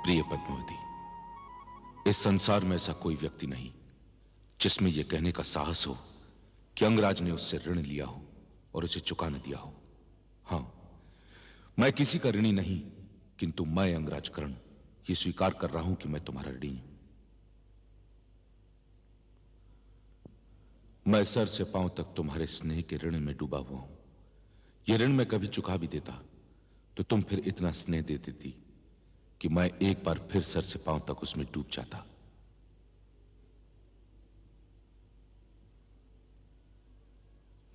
प्रिय पद्मावती, इस संसार में ऐसा कोई व्यक्ति नहीं जिसमें यह कहने का साहस हो कि अंगराज ने उससे ऋण लिया हो और उसे चुका न दिया हो। हां, मैं किसी का ऋणी नहीं, किंतु मैं अंगराज कर्ण यह स्वीकार कर रहा हूं कि मैं तुम्हारा ऋणी हूं। मैं सर से पांव तक तुम्हारे स्नेह के ऋण में डूबा हुआ हूं। यह ऋण मैं कभी चुका भी देता तो तुम फिर इतना स्नेह दे देती कि मैं एक बार फिर सर से पांव तक उसमें डूब जाता।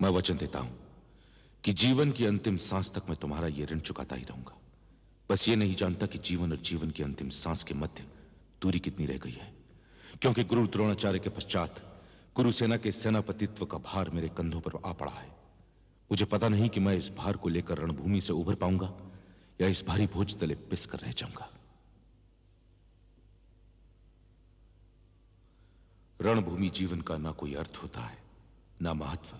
मैं वचन देता हूं कि जीवन की अंतिम सांस तक मैं तुम्हारा यह ऋण चुकाता ही रहूंगा। बस ये नहीं जानता कि जीवन और जीवन की अंतिम सांस के मध्य दूरी कितनी रह गई है, क्योंकि गुरु द्रोणाचार्य के पश्चात कुरुसेना के सेनापतित्व का भार मेरे कंधों पर आ पड़ा है। मुझे पता नहीं कि मैं इस भार को लेकर रणभूमि से उभर पाऊंगा या इस भारी बोझ तले पिस कर रह जाऊंगा। रणभूमि जीवन का ना कोई अर्थ होता है, ना महत्व,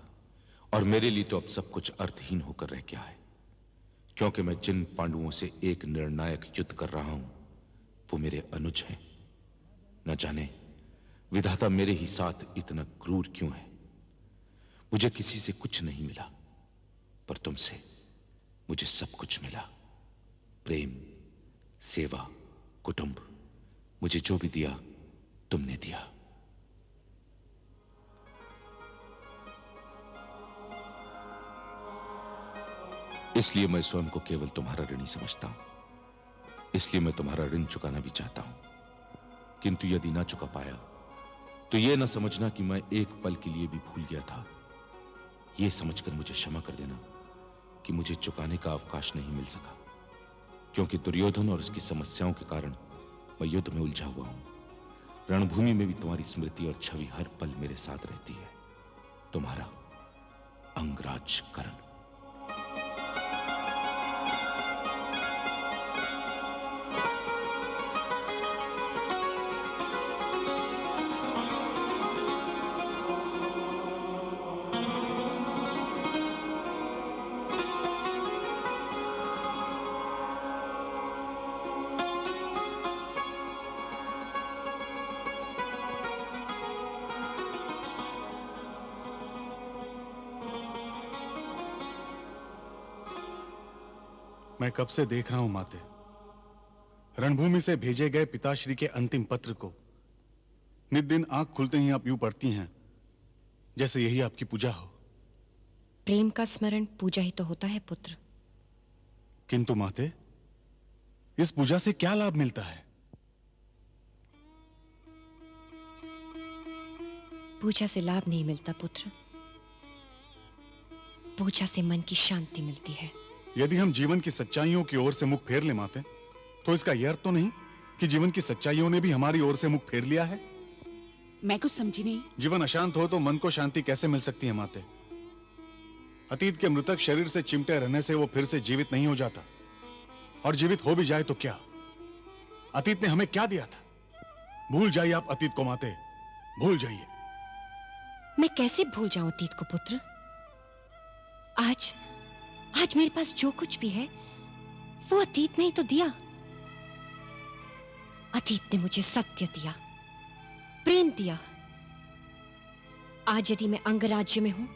और मेरे लिए तो अब सब कुछ अर्थहीन होकर रह गया है, क्योंकि मैं जिन पांडवों से एक निर्णायक युद्ध कर रहा हूं वो मेरे अनुज हैं। न जाने विधाता मेरे ही साथ इतना क्रूर क्यों है। मुझे किसी से कुछ नहीं मिला, पर तुमसे मुझे सब कुछ मिला। प्रेम, सेवा, कुटुंब, मुझे जो भी दिया तुमने दिया। इसलिए मैं स्वयं को केवल तुम्हारा ऋणी समझता हूं। इसलिए मैं तुम्हारा ऋण चुकाना भी चाहता हूं, किंतु यदि ना चुका पाया तो यह ना समझना कि मैं एक पल के लिए भी भूल गया था। यह समझकर मुझे क्षमा कर देना कि मुझे चुकाने का अवकाश नहीं मिल सका, क्योंकि दुर्योधन और उसकी समस्याओं के कारण मैं युद्ध में उलझा हुआ हूं। रणभूमि में भी तुम्हारी स्मृति और छवि हर पल मेरे साथ रहती है। तुम्हारा अंगराज कर्ण। मैं कब से देख रहा हूं माते, रणभूमि से भेजे गए पिताश्री के अंतिम पत्र को। नित दिन आंख खुलते ही आप यूं पढ़ती हैं जैसे यही आपकी पूजा हो। प्रेम का स्मरण पूजा ही तो होता है पुत्र। किंतु माते, इस पूजा से क्या लाभ मिलता है? पूजा से लाभ नहीं मिलता पुत्र, पूजा से मन की शांति मिलती है। यदि हम जीवन की सच्चाइयों की ओर से मुख फेर ले माते, तो इसका यह अर्थ तो नहीं कि जीवन की सच्चाइयों ने भी हमारी ओर से मुख फेर लिया है। मैं कुछ समझी नहीं। जीवन अशांत हो तो मन को शांति कैसे मिल सकती है माते? अतीत के मृतक शरीर से चिमटे रहने से वो फिर से जीवित नहीं हो जाता, और जीवित हो भी जाए तो क्या? अतीत ने हमें क्या दिया था? भूल जाइए आप अतीत को माते, भूल जाइए। मैं कैसे भूल जाऊं अतीत को पुत्र? आज मेरे पास जो कुछ भी है वो अतीत ने ही तो दिया। अतीत ने मुझे सत्य दिया, प्रेम दिया। आज यदि मैं अंगराज्य में हूं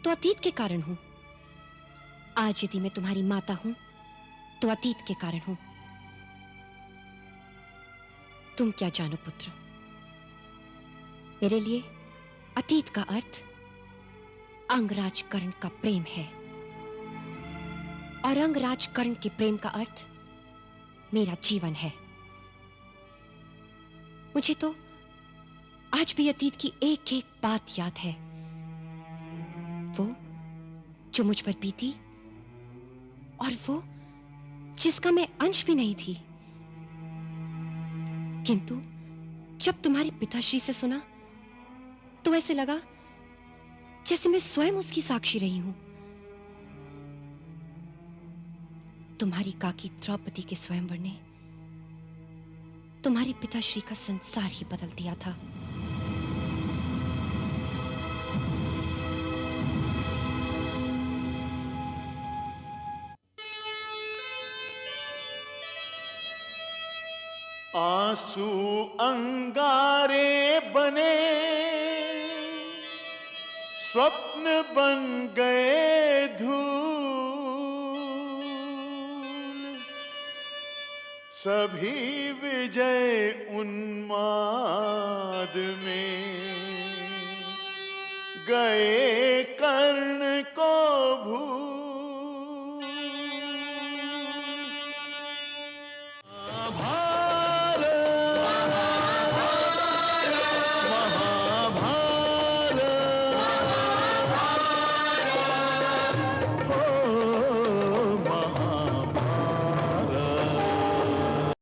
तो अतीत के कारण हूं। आज यदि मैं तुम्हारी माता हूं तो अतीत के कारण हूं। तुम क्या जानो पुत्र, मेरे लिए अतीत का अर्थ अंगराज कर्ण का प्रेम है, और अंगराज कर्ण के प्रेम का अर्थ मेरा जीवन है। मुझे तो आज भी अतीत की एक एक बात याद है, वो जो मुझ पर बीती और वो जिसका मैं अंश भी नहीं थी। किंतु जब तुम्हारे पिताश्री से सुना तो ऐसे लगा जैसे मैं स्वयं उसकी साक्षी रही हूं। तुम्हारी काकी द्रौपदी के स्वयंवर ने तुम्हारे पिताश्री का संसार ही बदल दिया था। आंसू अंगारे बने, स्वप्न बन गए धूल, सभी विजय उन्माद में गए कर्ण